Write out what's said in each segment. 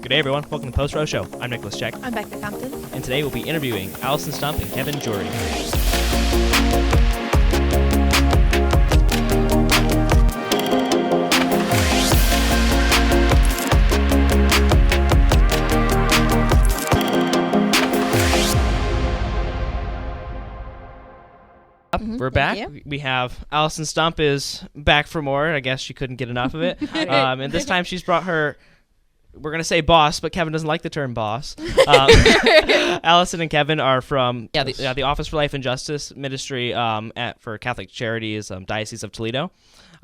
Good day, everyone. Welcome to Post-Roe Show. I'm Nicholas Check. I'm Bekah Compton. And today we'll be interviewing Allison Stump and Kevin Jorrey. We're back. We have Allison Stump is back for more. I guess she couldn't get enough of it. And this time she's brought her, we're going to say boss, but Kevin doesn't like the term boss. Allison and Kevin are from the Office for Life and Justice Ministry for Catholic Charities, Diocese of Toledo.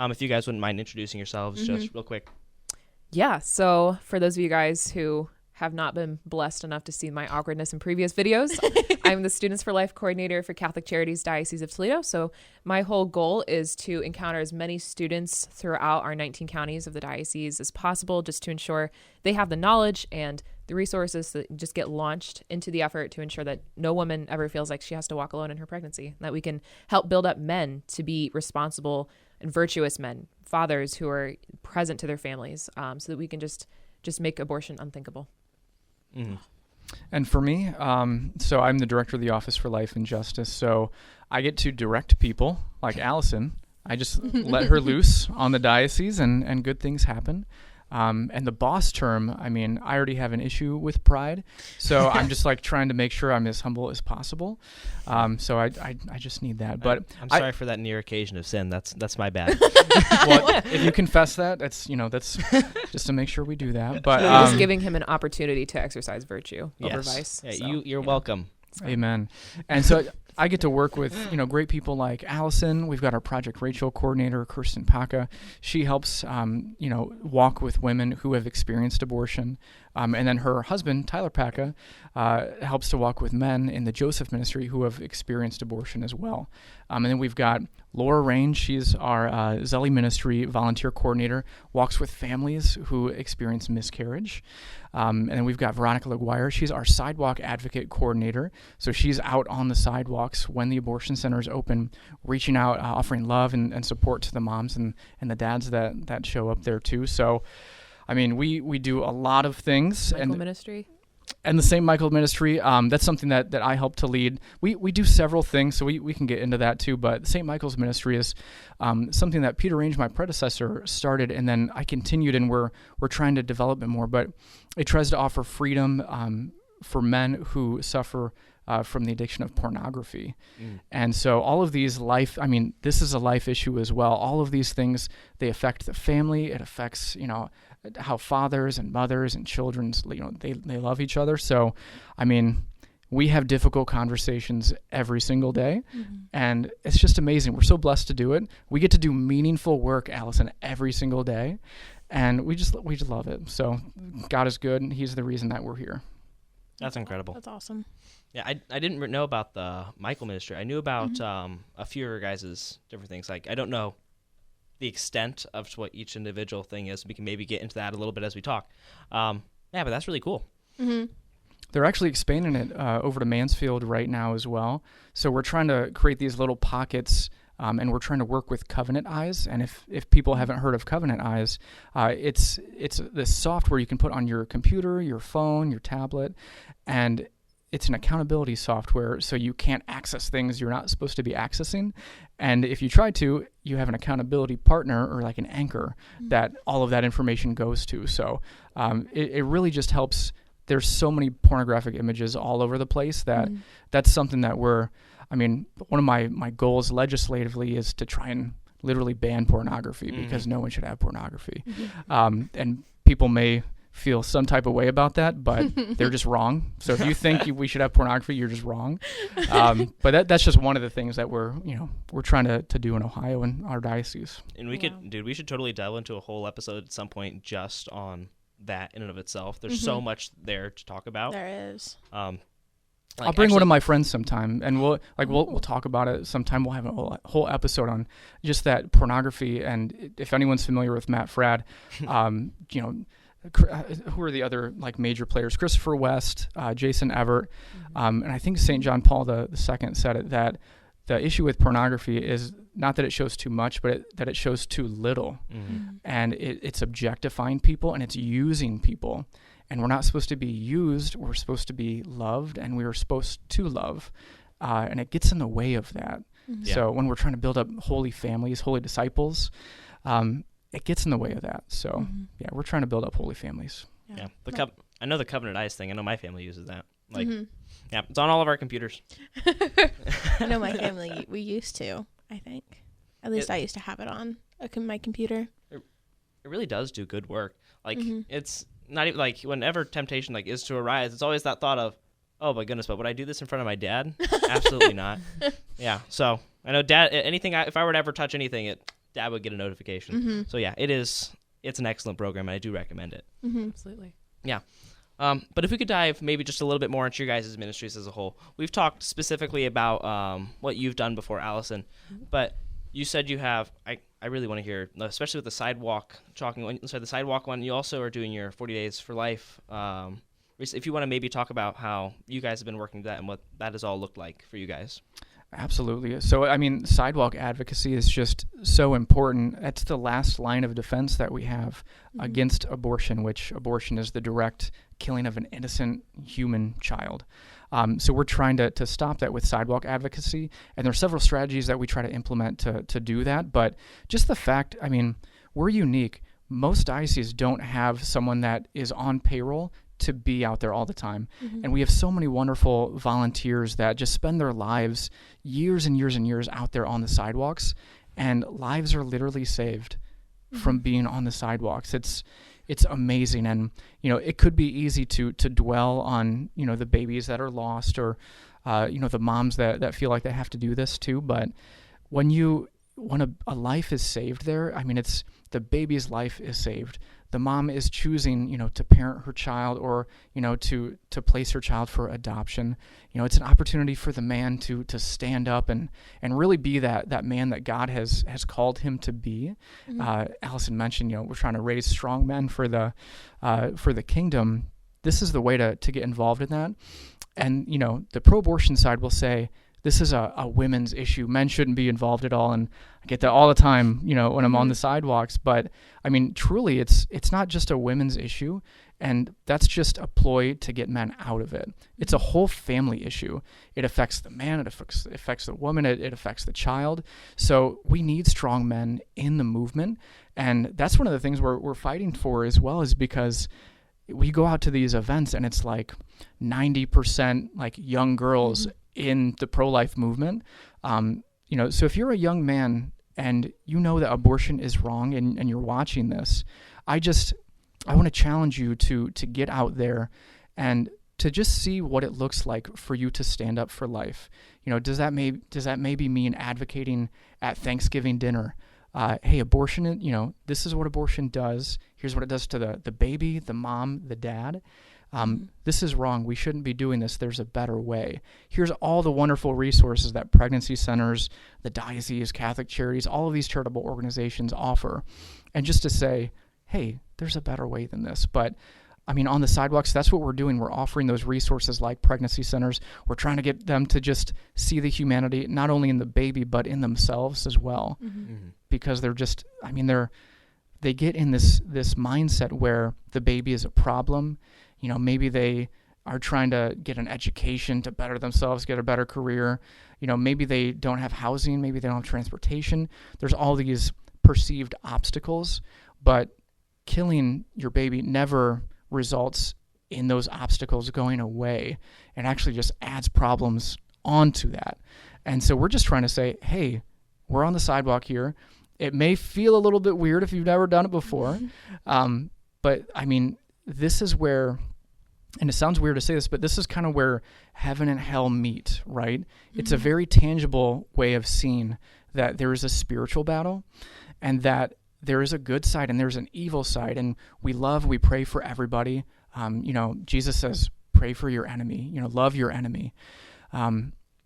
If you guys wouldn't mind introducing yourselves just real quick. Yeah, so for those of you guys who have not been blessed enough to see my awkwardness in previous videos, I'm the Students for Life coordinator for Catholic Charities Diocese of Toledo. So my whole goal is to encounter as many students throughout our 19 counties of the diocese as possible, just to ensure they have the knowledge and the resources that just get launched into the effort to ensure that no woman ever feels like she has to walk alone in her pregnancy, that we can help build up men to be responsible and virtuous men, fathers who are present to their families, so that we can just make abortion unthinkable. Mm-hmm. And for me, so I'm the director of the Office for Life and Justice, so I get to direct people like Allison. I just let her loose on the diocese and good things happen. And the boss term, I mean, I already have an issue with pride, so I'm just like trying to make sure I'm as humble as possible. So I just need that. But I'm sorry for that near occasion of sin. That's my bad. Well, if you confess that, that's just to make sure we do that. But just giving him an opportunity to exercise virtue over vice. Yeah, so, you're welcome. Amen. And so I get to work with, great people like Allison. We've got our Project Rachel coordinator, Kirsten Bekah. She helps, walk with women who have experienced abortion. And then her husband, Tyler Bekah, helps to walk with men in the Joseph Ministry who have experienced abortion as well. And then we've got Laura Rain. She's our Zelly Ministry volunteer coordinator, walks with families who experience miscarriage. And then we've got Veronica LaGuire. She's our sidewalk advocate coordinator. So she's out on the sidewalks when the abortion center is open, reaching out, offering love and support to the moms and the dads that show up there too. So, I mean, we do a lot of things. Ministry. And the St. Michael Ministry, that's something that I help to lead. We do several things, so we can get into that too. But St. Michael's Ministry is something that Peter Range, my predecessor, started, and then I continued, and we're trying to develop it more. But it tries to offer freedom for men who suffer from the addiction of pornography. And so all of these this is a life issue as well. All of these things, they affect the family. It affects, how fathers and mothers and children, they love each other. So, I mean, we have difficult conversations every single day, and it's just amazing. We're so blessed to do it. We get to do meaningful work, Allison, every single day, and we just love it. So God is good, and He's the reason that we're here. That's incredible. That's awesome. Yeah, I didn't know about the Michael Ministry. I knew about a few of your guys' different things. Like, I don't know the extent of what each individual thing is. We can maybe get into that a little bit as we talk. But that's really cool. Mm-hmm. They're actually expanding it over to Mansfield right now as well. So we're trying to create these little pockets, and we're trying to work with Covenant Eyes. And if people haven't heard of Covenant Eyes, it's this software you can put on your computer, your phone, your tablet, and it's an accountability software, so you can't access things you're not supposed to be accessing. And if you try to, you have an accountability partner or like an anchor that all of that information goes to. So it really just helps. There's so many pornographic images all over the place that's something that one of my goals legislatively is to try and literally ban pornography because no one should have pornography. And people may feel some type of way about that, but they're just wrong. So if you think we should have pornography, you're just wrong. But that's just one of the things that we're trying to do in Ohio and our diocese. And we should totally delve into a whole episode at some point just on that in and of itself. There's so much there to talk about. There is. I'll bring one of my friends sometime, and we'll talk about it sometime. We'll have a whole episode on just that pornography. And if anyone's familiar with Matt Fradd, who are the other major players? Christopher West, Jason Everett, and I think St. John Paul II said it, that the issue with pornography is not that it shows too much, but that it shows too little, and it's objectifying people and it's using people. and we're not supposed to be used. We're supposed to be loved, and we are supposed to love. And it gets in the way of that. Mm-hmm. So when we're trying to build up holy families, holy disciples, it gets in the way of that. So yeah, we're trying to build up holy families. Yeah. I know the covenant eyes thing. I know my family uses that. Like, yeah, it's on all of our computers. I know my family, we used to, I think. At least I used to have it on my computer. It really does do good work. Like, it's not even like whenever temptation like is to arise, it's always that thought of, oh my goodness, but would I do this in front of my dad? Absolutely not. Yeah. So I know dad, if I were to ever touch anything, dad would get a notification. So yeah, it's an excellent program, and I do recommend it. Absolutely. Yeah. But if we could dive maybe just a little bit more into your guys' ministries as a whole. We've talked specifically about what you've done before, Allison, but you said you have, I really want to hear, especially with the sidewalk the sidewalk one, you also are doing your 40 Days for Life. If you want to maybe talk about how you guys have been working that and what that has all looked like for you guys. Absolutely. So, I mean, sidewalk advocacy is just so important. That's the last line of defense that we have against abortion, which abortion is the direct killing of an innocent human child. So we're trying to stop that with sidewalk advocacy, and there are several strategies that we try to implement to do that. But just the fact, I mean, we're unique. Most dioceses don't have someone that is on payroll to be out there all the time. And we have so many wonderful volunteers that just spend their lives years and years and years out there on the sidewalks, and lives are literally saved from being on the sidewalks. It's amazing. And, it could be easy to dwell on, the babies that are lost or, the moms that feel like they have to do this too. But when a life is saved there, I mean, it's the baby's life is saved. The mom is choosing, to parent her child or, to place her child for adoption. It's an opportunity for the man to stand up and really be that man that God has called him to be. Allison mentioned, we're trying to raise strong men for the kingdom. This is the way to get involved in that. And, the pro-abortion side will say, this is a women's issue. Men shouldn't be involved at all. And I get that all the time, when I'm on the sidewalks. But I mean, truly, it's not just a women's issue. And that's just a ploy to get men out of it. It's a whole family issue. It affects the man. It affects the woman. It affects the child. So we need strong men in the movement. And that's one of the things we're fighting for as well, is because we go out to these events and it's like 90% like young girls in the pro-life movement. So if you're a young man and you know that abortion is wrong and you're watching this, I want to challenge you to get out there and to just see what it looks like for you to stand up for life. Does that maybe mean advocating at Thanksgiving dinner? Hey, abortion, this is what abortion does. Here's what it does to the baby, the mom, the dad. This is wrong. We shouldn't be doing this. There's a better way. Here's all the wonderful resources that pregnancy centers, the diocese, Catholic Charities, all of these charitable organizations offer. And just to say, hey, there's a better way than this. But I mean, on the sidewalks, that's what we're doing. We're offering those resources like pregnancy centers. We're trying to get them to just see the humanity, not only in the baby, but in themselves as well. Because they're just, I mean, they get in this mindset where the baby is a problem. Maybe they are trying to get an education to better themselves, get a better career. Maybe they don't have housing. Maybe they don't have transportation. There's all these perceived obstacles, but killing your baby never results in those obstacles going away. It actually just adds problems onto that. And so we're just trying to say, hey, we're on the sidewalk here. It may feel a little bit weird if you've never done it before. But I mean, this is where, and it sounds weird to say this, but this is kind of where heaven and hell meet, right? It's a very tangible way of seeing that there is a spiritual battle and that there is a good side and there's an evil side. And we pray for everybody. Jesus says, pray for your enemy, love your enemy.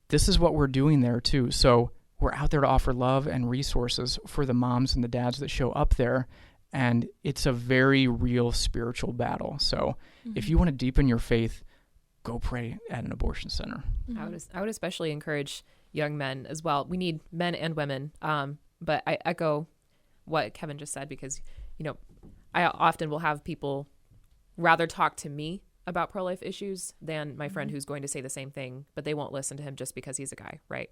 This is what we're doing there too. So we're out there to offer love and resources for the moms and the dads that show up there. And it's a very real spiritual battle. So if you want to deepen your faith, go pray at an abortion center. I would especially encourage young men as well. We need men and women. But I echo what Kevin just said, because, I often will have people rather talk to me about pro-life issues than my friend who's going to say the same thing, but they won't listen to him just because he's a guy, right?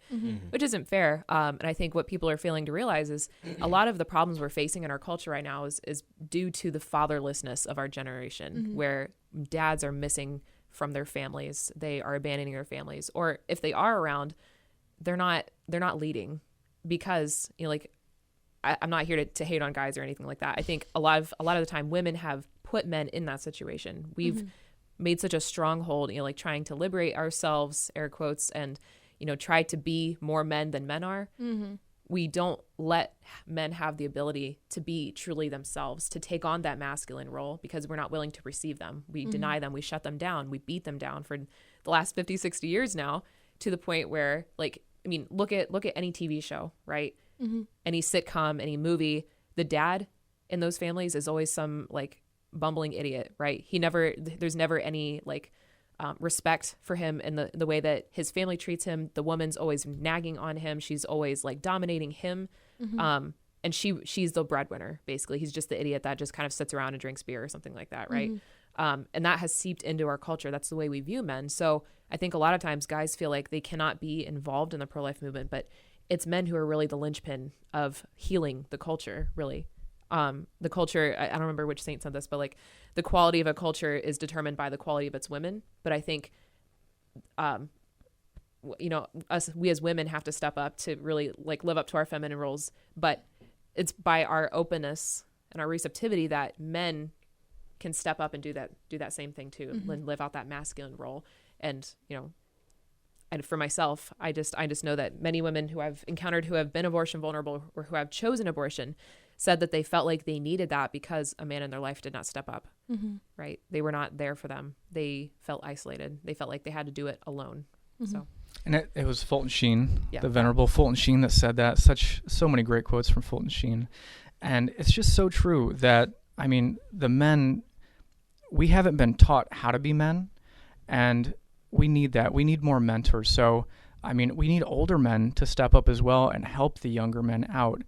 Which isn't fair. And I think what people are failing to realize is a lot of the problems we're facing in our culture right now is due to the fatherlessness of our generation, where dads are missing from their families. They are abandoning their families, or if they are around, they're not leading, because, you know, like, I'm not here to hate on guys or anything like that. I think a lot of the time women have put men in that situation. We've made such a stronghold, you know, like trying to liberate ourselves, air quotes, and, you know, try to be more men than men are. We don't let men have the ability to be truly themselves, to take on that masculine role, because we're not willing to receive them. We deny them. We shut them down. We beat them down for the last 50, 60 years now, to the point where, like, I mean, look at any TV show, right? Any sitcom, any movie, the dad in those families is always some, like, bumbling idiot, right? There's never any, like, respect for him in the way that his family treats him. The woman's always nagging on him. She's always, like, dominating him. And she's the breadwinner, basically. He's just the idiot that just kind of sits around and drinks beer or something like that, right? And that has seeped into our culture. That's the way we view men. So I think a lot of times guys feel like they cannot be involved in the pro-life movement, but it's men who are really the linchpin of healing the culture, really. The culture, I don't remember which saint said this, but, like, the quality of a culture is determined by the quality of its women. But I think, you know, we as women have to step up to really, like, live up to our feminine roles. But it's by our openness and our receptivity that men can step up and do that same thing too, and live out that masculine role. And, you know, and for myself, I just know that many women who I've encountered who have been abortion vulnerable or who have chosen abortion said that they felt like they needed that because a man in their life did not step up, right? They were not there for them. They felt isolated. They felt like they had to do it alone. So, and it was Fulton Sheen, the venerable Fulton Sheen, that said that. So many great quotes from Fulton Sheen. And it's just so true that, I mean, the men, we haven't been taught how to be men, and we need that. We need more mentors. So, I mean, we need older men to step up as well and help the younger men out.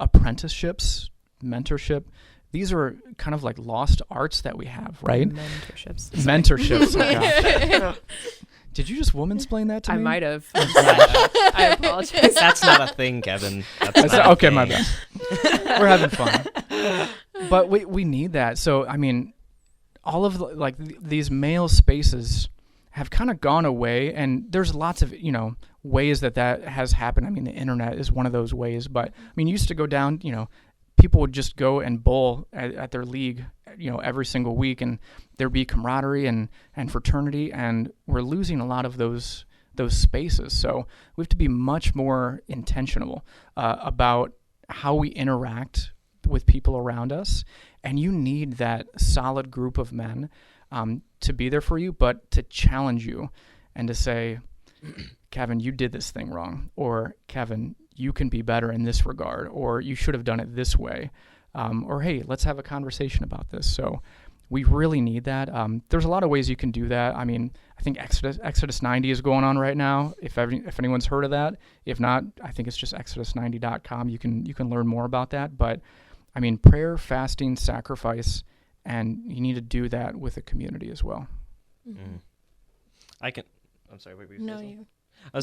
Apprenticeships, mentorship, these are kind of like lost arts that we have, right? Mentorships. Oh, gosh. Did you just woman-splain that to me? I might have. I apologize. That's not a thing, Kevin. That's not okay, a thing. my bad. We're having fun. But we need that. So, I mean, all of these male spaces have kind of gone away, and there's lots of, you know, ways that has happened. I mean, the internet is one of those ways, but I mean, you used to go down, you know, people would just go and bowl at their league, you know, every single week, and there'd be camaraderie and fraternity, and we're losing a lot of those spaces. So we have to be much more intentional about how we interact with people around us, and you need that solid group of men to be there for you, but to challenge you and to say, Kevin, you did this thing wrong, or Kevin, you can be better in this regard, or you should have done it this way, or hey, let's have a conversation about this. So we really need that. There's a lot of ways you can do that. I mean, I think Exodus 90 is going on right now. If anyone's heard of that, if not, I think it's just exodus90.com. You can learn more about that. But I mean, prayer, fasting, sacrifice, and you need to do that with a community as well. I'm sorry. What were you No, saying?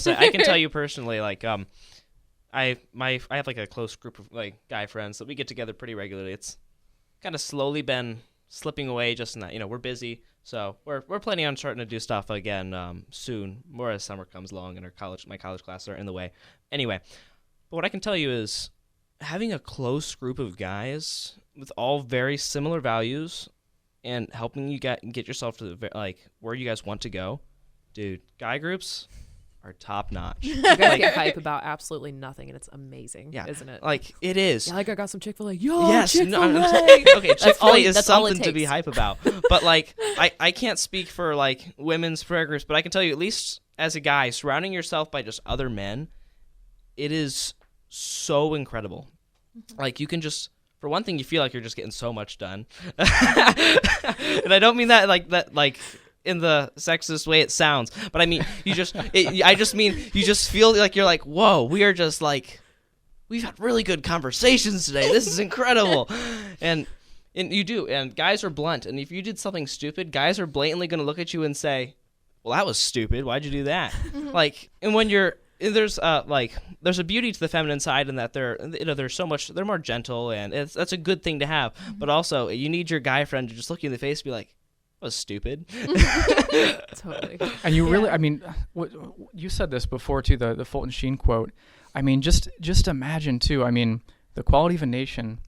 you. I can tell you personally, like, I have like a close group of like guy friends that we get together pretty regularly. It's kind of slowly been slipping away, just in that, you know, we're busy, so we're planning on starting to do stuff again soon, more as summer comes along and my college classes are in the way. Anyway, but what I can tell you is having a close group of guys with all very similar values and helping you get yourself to where you guys want to go, dude. Guy groups are top notch. You guys get hype about absolutely nothing, and it's amazing, isn't it? Like, it is. Yeah, like I got some Chick-fil-A. Yo, yes, Chick-fil-A. Okay, Chick-fil-A is that's all something it to be takes. hype about. But like, I can't speak for like women's prayer groups, but I can tell you, at least as a guy, surrounding yourself by just other men, it is so incredible. Like, you can just, for one thing, you feel like you're just getting so much done, and I don't mean that like in the sexist way it sounds, but I mean, you just feel like you're like, whoa, we are just like, we've had really good conversations today. This is incredible. And And you do, and guys are blunt. And if you did something stupid, guys are blatantly going to look at you and say, "Well, that was stupid. Why'd you do that?" Like, and when there's a beauty to the feminine side in that they're so much, they're more gentle, and that's a good thing to have. But also, you need your guy friend to just look you in the face and be like, "That was stupid." Totally. And you really, I mean, what you said this before too, the Fulton Sheen quote. I mean, just imagine too. I mean, the quality of a nation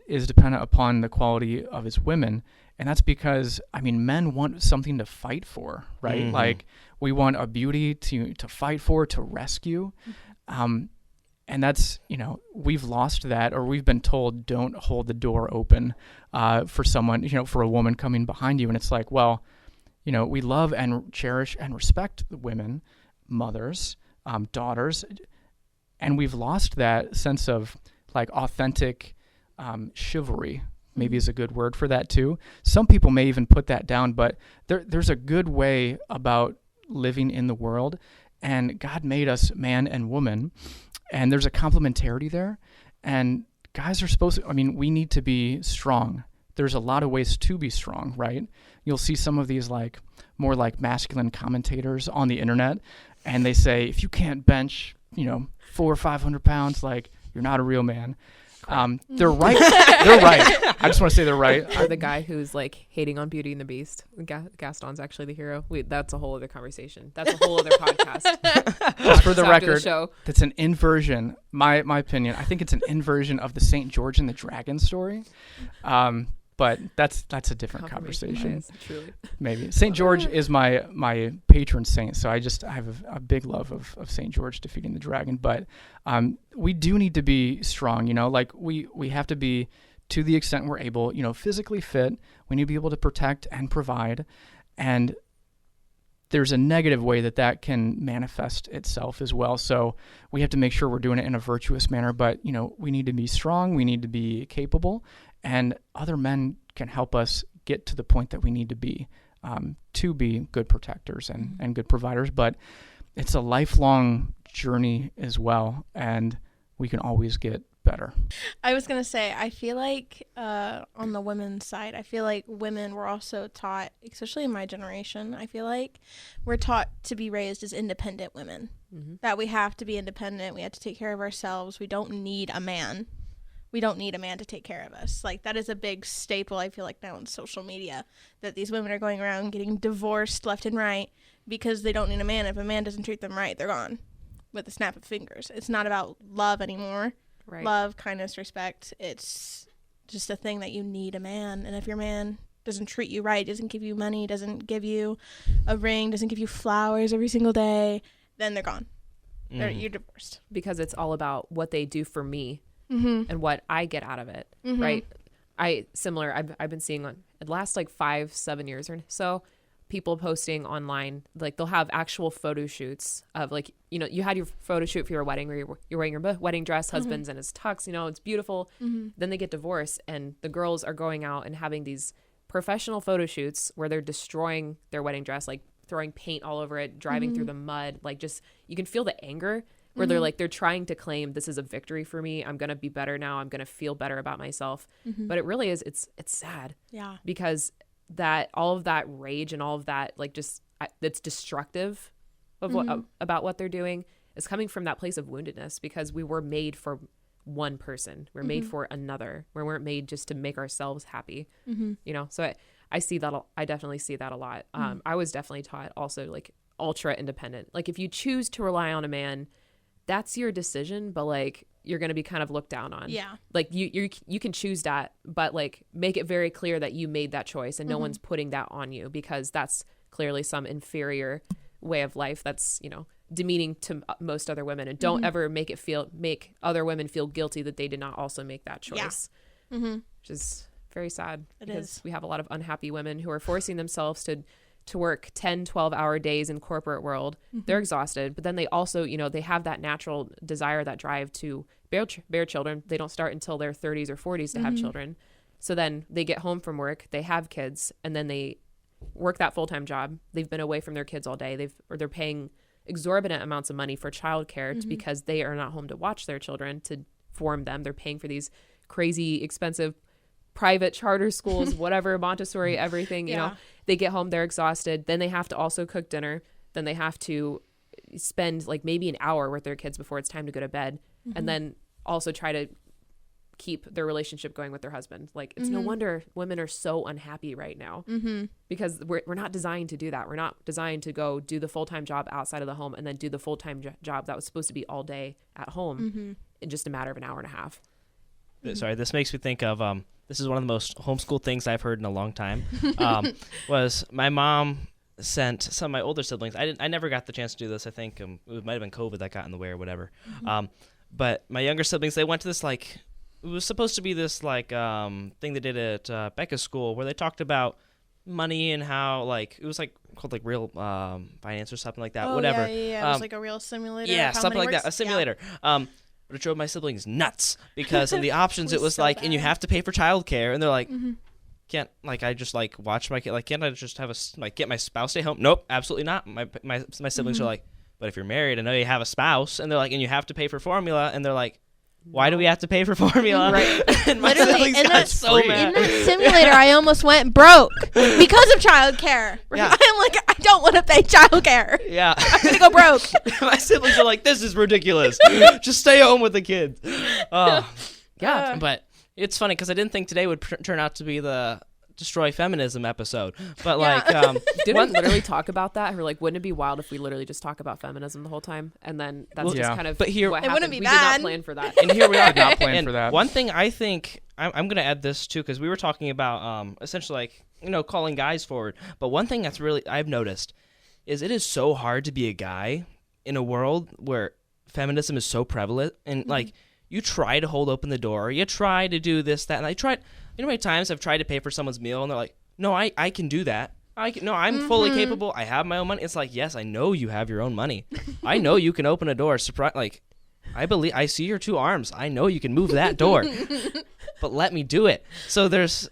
is dependent upon the quality of its women, and that's because, I mean, men want something to fight for, right? Mm-hmm. Like, we want a beauty to fight for, to rescue, and that's, you know, we've lost that, or we've been told don't hold the door open for someone, you know, for a woman coming behind you, and it's like, well, you know, we love and cherish and respect women, mothers, daughters, and we've lost that sense of like authentic chivalry, maybe is a good word for that too. Some people may even put that down, but there's a good way about living in the world, and God made us man and woman, and there's a complementarity there, and guys are supposed to, I mean, we need to be strong. There's a lot of ways to be strong, right? You'll see some of these like more like masculine commentators on the internet, and they say, if you can't bench, you know, 400 or 500 pounds, like, you're not a real man. They're right. They're right. I just want to say they're right. Or the guy who's like hating on Beauty and the Beast. Gaston's actually the hero. That's a whole other conversation. That's a whole other podcast. Just for the record, show. That's an inversion. My opinion. I think it's an inversion of the St. George and the Dragon story. But that's a different conversation. Bias, truly. Maybe St. George is my patron saint, so I have a big love of St. George defeating the dragon. But we do need to be strong, you know, like we have to be, to the extent we're able, you know, physically fit. We need to be able to protect and provide, and there's a negative way that can manifest itself as well. So we have to make sure we're doing it in a virtuous manner. But, you know, we need to be strong. We need to be capable. And other men can help us get to the point that we need to be good protectors and good providers. But it's a lifelong journey as well, and we can always get better. I was going to say, I feel like on the women's side, I feel like women were also taught, especially in my generation, I feel like we're taught to be raised as independent women, that we have to be independent. We have to take care of ourselves. We don't need a man. We don't need a man to take care of us. Like, that is a big staple, I feel like, now in social media, that these women are going around getting divorced left and right because they don't need a man. If a man doesn't treat them right, they're gone with a snap of fingers. It's not about love anymore. Right. Love, kindness, respect. It's just a thing that you need a man. And if your man doesn't treat you right, doesn't give you money, doesn't give you a ring, doesn't give you flowers every single day, then they're gone. You're divorced. Because it's all about what they do for me. And what I get out of it, right? I've been seeing on the last like 5-7 years or so, people posting online, like they'll have actual photo shoots of, like, you know, you had your photo shoot for your wedding where you're wearing your wedding dress, husband's in his tux, you know, it's beautiful. Then they get divorced, and the girls are going out and having these professional photo shoots where they're destroying their wedding dress, like throwing paint all over it, driving through the mud, like, just, you can feel the anger where they're trying to claim, this is a victory for me. I'm going to be better now. I'm going to feel better about myself. But it really is, it's sad. Yeah. Because that, all of that rage and all of that, like, just, that's destructive of what, about what they're doing, is coming from that place of woundedness, because we were made for one person. We're made for another. We weren't made just to make ourselves happy, you know? So I see that. I definitely see that a lot. I was definitely taught also, like, ultra independent. Like, if you choose to rely on a man, that's your decision, but, like, you're going to be kind of looked down on. Yeah. Like, you can choose that, but, like, make it very clear that you made that choice, and no one's putting that on you, because that's clearly some inferior way of life that's, you know, demeaning to most other women. And don't ever make other women feel guilty that they did not also make that choice. Yeah. Which is very sad. Because we have a lot of unhappy women who are forcing themselves to work 10, 12-hour days in corporate world. They're exhausted, but then they also, you know, they have that natural desire, that drive to bear children. They don't start until their 30s or 40s to have children. So then they get home from work, they have kids, and then they work that full-time job. They've been away from their kids all day. They're paying exorbitant amounts of money for childcare because they are not home to watch their children, to form them. They're paying for these crazy expensive private charter schools, whatever, Montessori, everything, you know, they get home, they're exhausted. Then they have to also cook dinner. Then they have to spend like maybe an hour with their kids before it's time to go to bed. And then also try to keep their relationship going with their husband. Like, it's no wonder women are so unhappy right now because we're not designed to do that. We're not designed to go do the full-time job outside of the home and then do the full-time job that was supposed to be all day at home in just a matter of an hour and a half. Sorry, this makes me think of this is one of the most homeschooled things I've heard in a long time. Was my mom sent some of my older siblings. I never got the chance to do this. I think it might have been COVID that got in the way or whatever. But my younger siblings, they went to this like, it was supposed to be this like thing they did at Bekah school where they talked about money and how like it was like called like real finance or something like that. Whatever. Yeah. It was like a real simulator. Yeah, something like that. A simulator. But it drove my siblings nuts because in the options it was so like, bad. And you have to pay for childcare, and they're like, can't like I just like watch my kid? Like, can't I just have get my spouse stay home? Nope, absolutely not. My siblings are like, but if you're married, I know you have a spouse, and they're like, and you have to pay for formula, and they're like, why do we have to pay for formula? Right. And my siblings got so mad. In that simulator, I almost went broke because of childcare. Yeah. I'm like, I don't want to pay childcare. Yeah. I'm going to go broke. My siblings are like, this is ridiculous. Just stay home with the kids. Yeah. But it's funny because I didn't think today would turn out to be the destroy feminism episode, but like didn't we literally talk about that? We're like, wouldn't it be wild if we literally just talk about feminism the whole time? And then that's just kind of what happened. Wouldn't be we bad. did not plan for that, and here we are not planning for that. One thing I think I'm gonna add this too, because we were talking about essentially like, you know, calling guys forward, but one thing that's really I've noticed is it is so hard to be a guy in a world where feminism is so prevalent, and like you try to hold open the door, you try to do this, that, and I tried. You know how many times I've tried to pay for someo's meal and they're like, no, I can do that. I'm fully capable. I have my own money. It's like, yes, I know you have your own money. I know you can open a door. Like, I see your two arms. I know you can move that door. But let me do it. So there's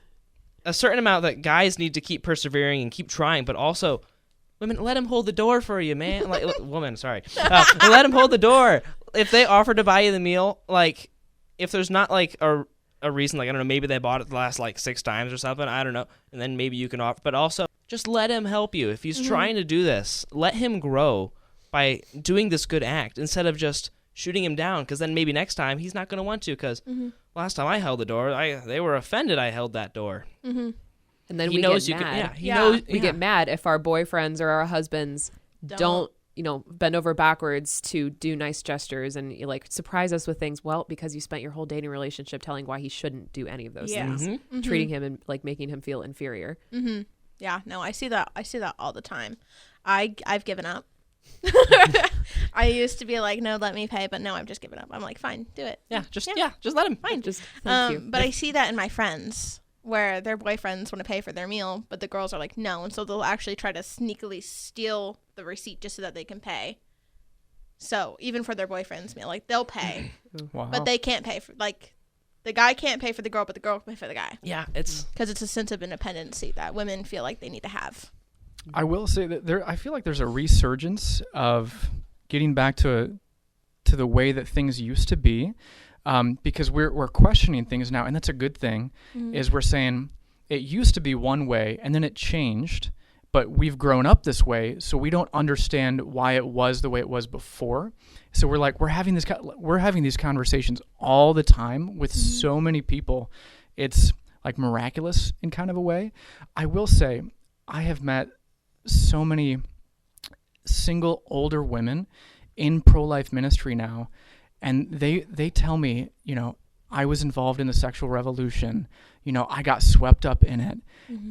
a certain amount that guys need to keep persevering and keep trying, but also women, let him hold the door for you, man. Like, woman, sorry. Let him hold the door. If they offer to buy you the meal, like, if there's not like a reason, like, I don't know, maybe they bought it the last like 6 times or something, I don't know, and then maybe you can offer, but also just let him help you. If he's trying to do this, let him grow by doing this good act instead of just shooting him down, because then maybe next time he's not going to want to, because last time I held the door, they were offended I held that door. And then he we knows get you mad. Can, we get mad if our boyfriends or our husbands don't you know, bend over backwards to do nice gestures and like surprise us with things. Well, because you spent your whole dating relationship telling why he shouldn't do any of those things, treating him and like making him feel inferior. Yeah, no, I see that all the time. I've given up. I used to be like, no, let me pay, but no, I've just given up. I'm like, fine, do it. Just let him. Fine. Just thank you. But I see that in my friends, where their boyfriends want to pay for their meal, but the girls are like, no. And so they'll actually try to sneakily steal the receipt just so that they can pay. So even for their boyfriend's meal, like they'll pay, but they can't pay for, like, the guy can't pay for the girl, but the girl can pay for the guy. Yeah, it's because it's a sense of independency that women feel like they need to have. I will say that I feel like there's a resurgence of getting back to the way that things used to be. Because we're questioning things now, and that's a good thing, is we're saying it used to be one way and then it changed, but we've grown up this way, so we don't understand why it was the way it was before. So we're like, we're having these conversations all the time with so many people. It's like miraculous in kind of a way. I will say I have met so many single older women in pro-life ministry now. And they tell me, you know, I was involved in the sexual revolution. You know, I got swept up in it.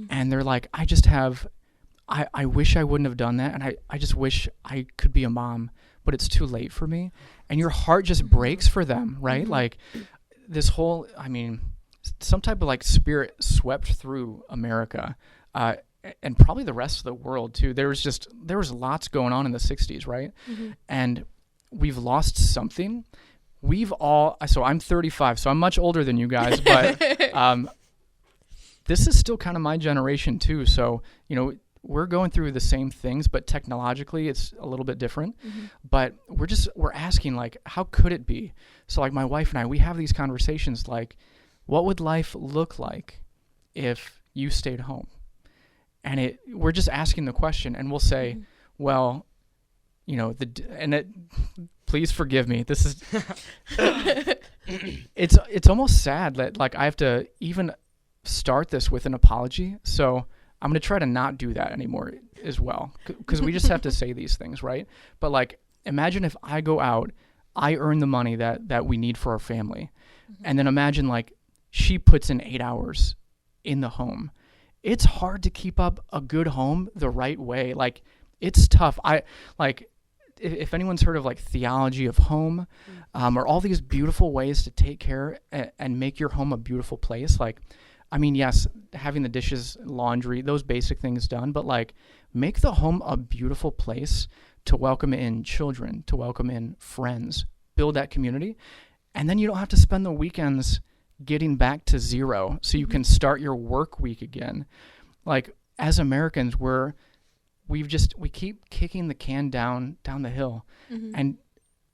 And they're like, I wish I wouldn't have done that. And I just wish I could be a mom, but it's too late for me. And your heart just breaks for them, right? Like this whole, some type of like spirit swept through America. And probably the rest of the world too. There was lots going on in the 60s, right? And we've lost something. So I'm 35, so I'm much older than you guys, but this is still kind of my generation too. So, you know, we're going through the same things, but technologically it's a little bit different. But we're asking, like, how could it be? So like my wife and I, we have these conversations like, what would life look like if you stayed home? And we're just asking the question, and we'll say, well, you know, please forgive me. This is, it's almost sad that like I have to even start this with an apology. So I'm going to try to not do that anymore as well, because we just have to say these things, right? But like, imagine if I go out, I earn the money that we need for our family. And then imagine like she puts in 8 hours in the home. It's hard to keep up a good home the right way. Like, it's tough. If anyone's heard of like theology of home, or all these beautiful ways to take care and make your home a beautiful place, like, I mean, yes, having the dishes, laundry, those basic things done, but like make the home a beautiful place to welcome in children, to welcome in friends, build that community. And then you don't have to spend the weekends getting back to zero so you can start your work week again. Like, as Americans, we keep kicking the can down the hill, and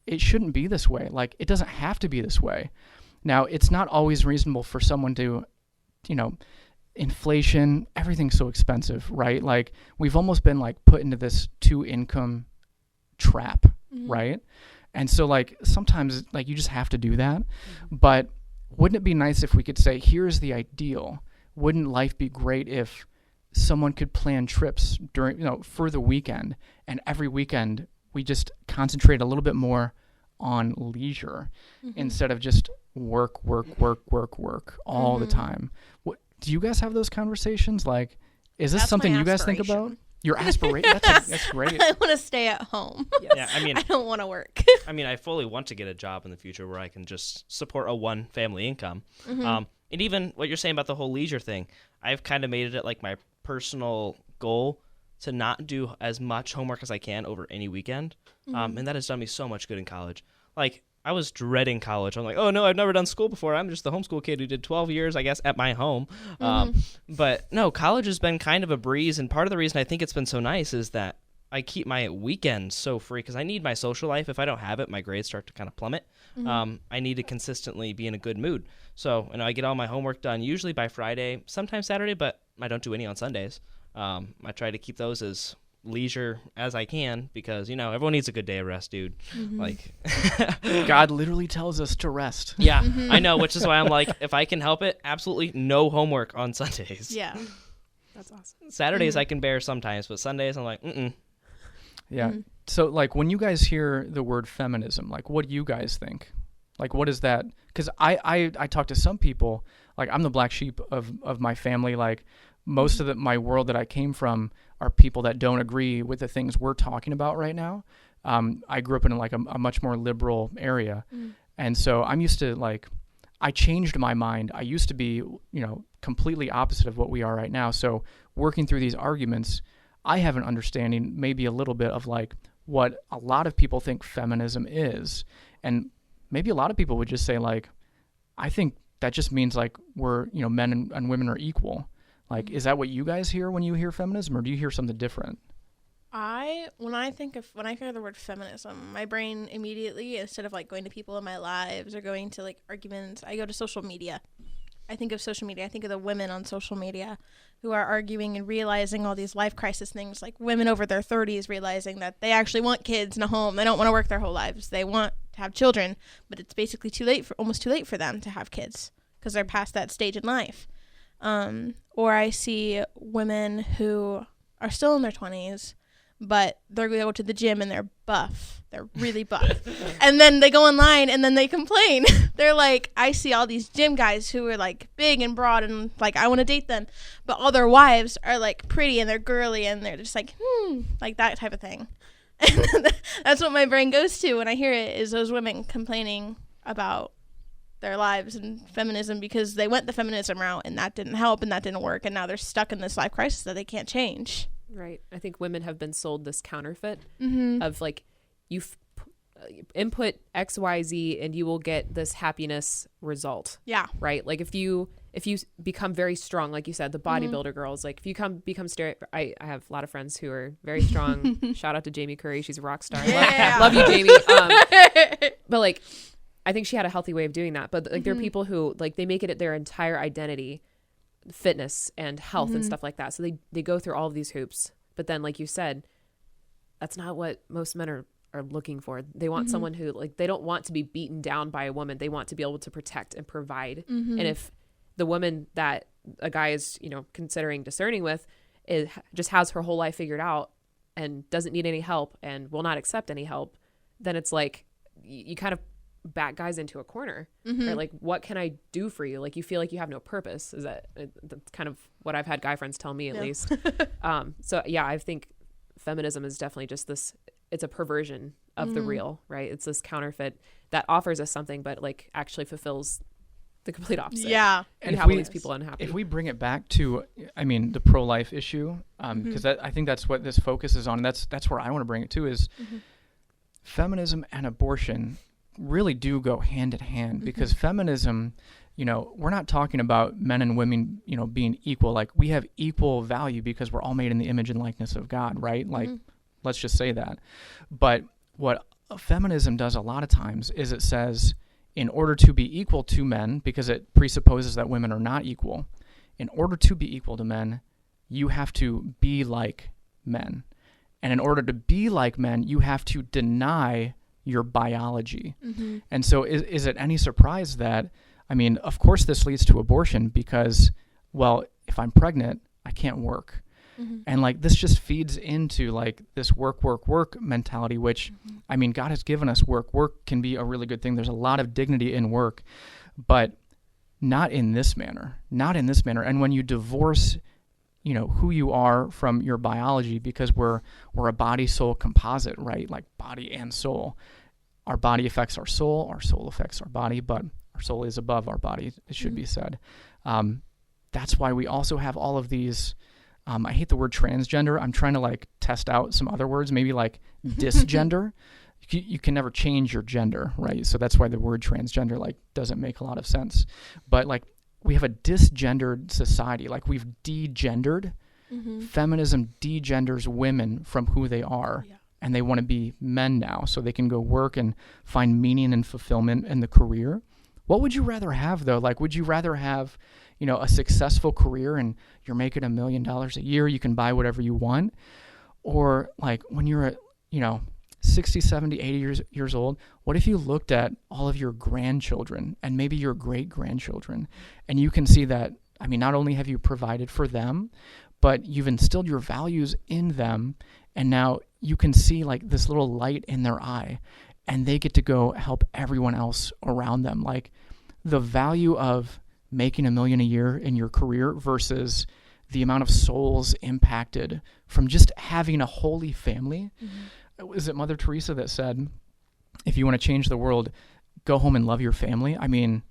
it shouldn't be this way. Like, it doesn't have to be this way. Now, it's not always reasonable for someone to, you know, inflation, everything's so expensive, right? Like, we've almost been like put into this 2-income trap, right? And so like sometimes like you just have to do that. But wouldn't it be nice if we could say, here's the ideal? Wouldn't life be great if someone could plan trips during, you know, for the weekend, and every weekend we just concentrate a little bit more on leisure instead of just work all the time? What do you guys have those conversations? Like, is this something you guys think about? Your aspiration? That's great. I want to stay at home. Yes. Yeah, I mean, I don't want to work. I mean, I fully want to get a job in the future where I can just support a one family income. And even what you're saying about the whole leisure thing, I've kind of made it like my personal goal to not do as much homework as I can over any weekend. And that has done me so much good in college. Like, I was dreading college. I'm like, oh no, I've never done school before. I'm just the homeschool kid who did 12 years, I guess, at my home. But no, college has been kind of a breeze. And part of the reason I think it's been so nice is that I keep my weekends so free because I need my social life. If I don't have it, my grades start to kind of plummet. I need to consistently be in a good mood. So, you know, I get all my homework done usually by Friday, sometimes Saturday, but I don't do any on Sundays. I try to keep those as leisure as I can because, you know, everyone needs a good day of rest, dude. Like, God literally tells us to rest. Yeah, I know, which is why I'm like, if I can help it, absolutely no homework on Sundays. Yeah. That's awesome. Saturdays I can bear sometimes, but Sundays I'm like, Yeah. So, like, when you guys hear the word feminism, like, what do you guys think? Like, what is that? Because I talk to some people, like, I'm the black sheep of my family. Like, most of my world that I came from are people that don't agree with the things we're talking about right now. I grew up in like a much more liberal area. And so I'm used to like, I changed my mind. I used to be, you know, completely opposite of what we are right now. So working through these arguments, I have an understanding, maybe a little bit of like what a lot of people think feminism is. And maybe a lot of people would just say like, I think that just means like we're, you know, men and women are equal. Like, is that what you guys hear when you hear feminism, or do you hear something different? When I hear the word feminism, my brain immediately, instead of like going to people in my lives or going to like arguments, I go to social media. I think of social media. I think of the women on social media who are arguing and realizing all these life crisis things, like women over their 30s realizing that they actually want kids in a home. They don't want to work their whole lives. They want to have children, but it's basically almost too late for them to have kids because they're past that stage in life. Or I see women who are still in their 20s, but they're going to go to the gym and they're buff. They're really buff. And then they go online and then they complain. They're like, I see all these gym guys who are like big and broad and like, I want to date them. But all their wives are like pretty and they're girly and they're just like that type of thing. And that's what my brain goes to when I hear it, is those women complaining about their lives and feminism because they went the feminism route and that didn't help and that didn't work, and now they're stuck in this life crisis that they can't change. Right. I think women have been sold this counterfeit of like, you input XYZ and you will get this happiness result. Yeah. Right. Like if you become very strong, like you said, the bodybuilder girls, like if you become I have a lot of friends who are very strong. Shout out to Jamie Curry. She's a rock star. Yeah. Love you, Jamie. But like, I think she had a healthy way of doing that. But like there are people who like they make it their entire identity, fitness and health and stuff like that. So they go through all of these hoops. But then, like you said, that's not what most men are looking for. They want someone who like they don't want to be beaten down by a woman. They want to be able to protect and provide. And if the woman that a guy is, you know, considering discerning with just has her whole life figured out and doesn't need any help and will not accept any help, then it's like you kind of back guys into a corner, right? Like, what can I do for you? Like, you feel like you have no purpose. That's kind of what I've had guy friends tell me, at least. So yeah, I think feminism is definitely just this, it's a perversion of the real, right? It's this counterfeit that offers us something, but like actually fulfills the complete opposite. Yeah. And you have all these people unhappy. If we bring it back to, I mean, the pro-life issue, because I think that's what this focuses on. And that's where I want to bring it to is feminism and abortion really do go hand in hand, because feminism, you know, we're not talking about men and women, you know, being equal. Like, we have equal value because we're all made in the image and likeness of God, right? Like, let's just say that. But what feminism does a lot of times is it says, in order to be equal to men, because it presupposes that women are not equal, in order to be equal to men, you have to be like men. And in order to be like men, you have to deny your biology. And so is it any surprise that, I mean, of course this leads to abortion because, well, if I'm pregnant, I can't work. And like, this just feeds into like this work mentality, which, I mean, God has given us work. Work can be a really good thing. There's a lot of dignity in work, but not in this manner, And when you divorce, you know, who you are from your biology, because we're a body soul composite, right? Like body and soul. Our body affects our soul affects our body, but our soul is above our body, it should be said. That's why we also have all of these, I hate the word transgender. I'm trying to like test out some other words, maybe like disgender. You can never change your gender, right? So that's why the word transgender like doesn't make a lot of sense. But like, we have a disgendered society. Like, we've degendered. Feminism degenders women from who they are. And they want to be men now so they can go work and find meaning and fulfillment in the career. What would you rather have, though? Like, would you rather have, you know, a successful career and you're making $1 million a year, you can buy whatever you want? Or like, when you're at, you know, 60, 70, 80 years old, what if you looked at all of your grandchildren and maybe your great-grandchildren, and you can see that, I mean, not only have you provided for them, but you've instilled your values in them, and now you can see like this little light in their eye, and they get to go help everyone else around them. Like, the value of making $1 million a year in your career versus the amount of souls impacted from just having a holy family. Is it Mother Teresa that said, if you want to change the world, go home and love your family? I mean,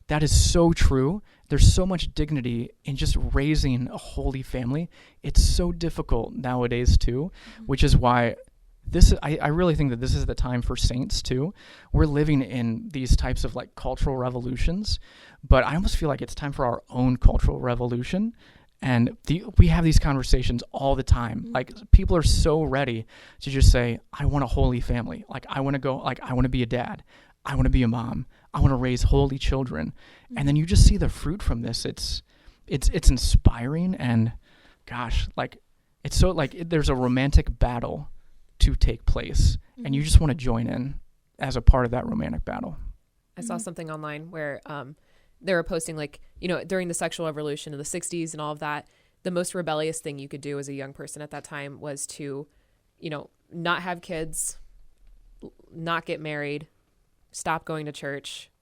that is so true. There's so much dignity in just raising a holy family. It's so difficult nowadays too, which is why I really think that this is the time for saints too. We're living in these types of like cultural revolutions, but I almost feel like it's time for our own cultural revolution. And we have these conversations all the time. Like, people are so ready to just say, I want a holy family. Like, I want to go, like, I want to be a dad. I want to be a mom. I want to raise holy children. And then you just see the fruit from this. It's inspiring, and gosh, like, it's so like there's a romantic battle to take place, and you just want to join in as a part of that romantic battle. I saw something online where they were posting, like, you know, during the sexual revolution of the 60s and all of that, the most rebellious thing you could do as a young person at that time was to, you know, not have kids, not get married, stop going to church,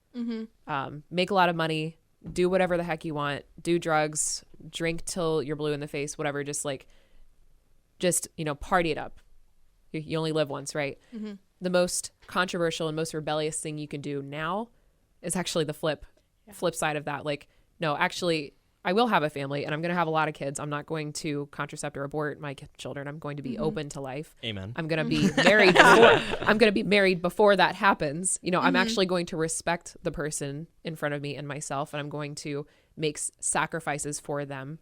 make a lot of money, do whatever the heck you want, do drugs, drink till you're blue in the face, whatever, just, you know, party it up. You only live once, right? The most controversial and most rebellious thing you can do now is actually the flip side of that. Like, no, actually, I will have a family and I'm going to have a lot of kids. I'm not going to contracept or abort my children. I'm going to be open to life. Amen. I'm going to be married before, I'm going to be married before that happens. You know, I'm actually going to respect the person in front of me and myself, and I'm going to make sacrifices for them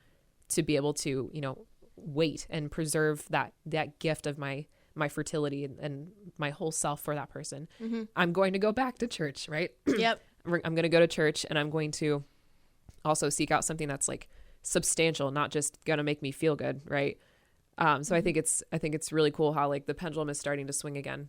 to be able to, you know, wait and preserve that gift of my fertility and my whole self for that person. Mm-hmm. I'm going to go back to church, right? Yep. I'm going to go to church, and I'm going to also seek out something that's like substantial, not just going to make me feel good, right? So I think it's really cool how like the pendulum is starting to swing again.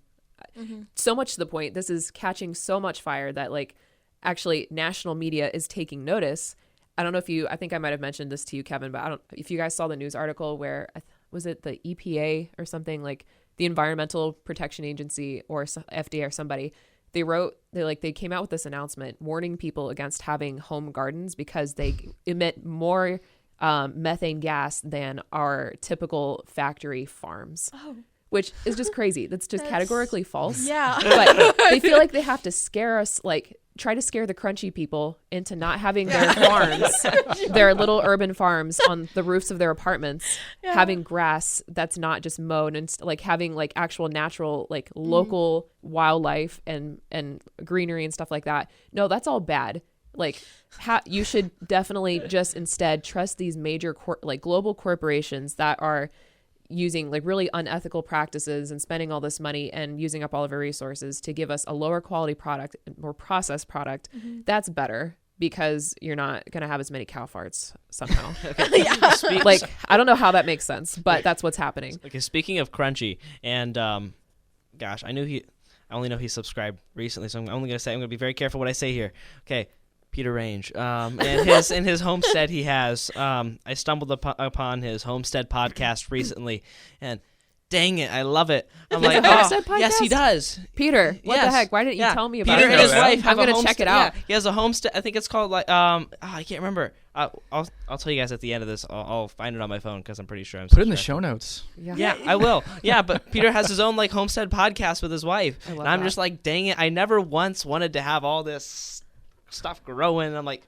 So much to the point, this is catching so much fire that like actually national media is taking notice. I don't know if I think I might have mentioned this to you, Kevin, but I don't, if you guys saw the news article where, was it the EPA or something, like the Environmental Protection Agency or FDA or somebody, they came out with this announcement warning people against having home gardens because they emit more methane gas than our typical factory farms. Oh. Which is just crazy. That's categorically false. Yeah. But they feel like they have to scare us, like try to scare the crunchy people into not having their farms, their little urban farms on the roofs of their apartments, having grass that's not just mowed, and like having like actual natural, like local wildlife and greenery and stuff like that. No, that's all bad. Like you should definitely just instead trust these major like global corporations that are using like really unethical practices and spending all this money and using up all of our resources to give us a lower quality product, more processed product. That's better because you're not going to have as many cow farts somehow. Like, I don't know how that makes sense, but that's what's happening. Okay, speaking of crunchy, and gosh, I only know he subscribed recently, so I'm only going to be very careful what I say here. Okay. Peter Range, and in his homestead he has. I stumbled upon his homestead podcast recently, and dang it, I love it. I'm like, homestead podcast? Yes, he does. Peter, what the heck? Why didn't you tell me about Peter it? and his wife. I'm gonna check it out. Yeah, he has a homestead. I think it's called like I can't remember. I'll tell you guys at the end of this. I'll find it on my phone because I'm pretty sure I'm. Put it in the show notes. Yeah, I will. Yeah, but Peter has his own like homestead podcast with his wife, and I'm just like, dang it, I never once wanted to have all this stuff growing. I'm like,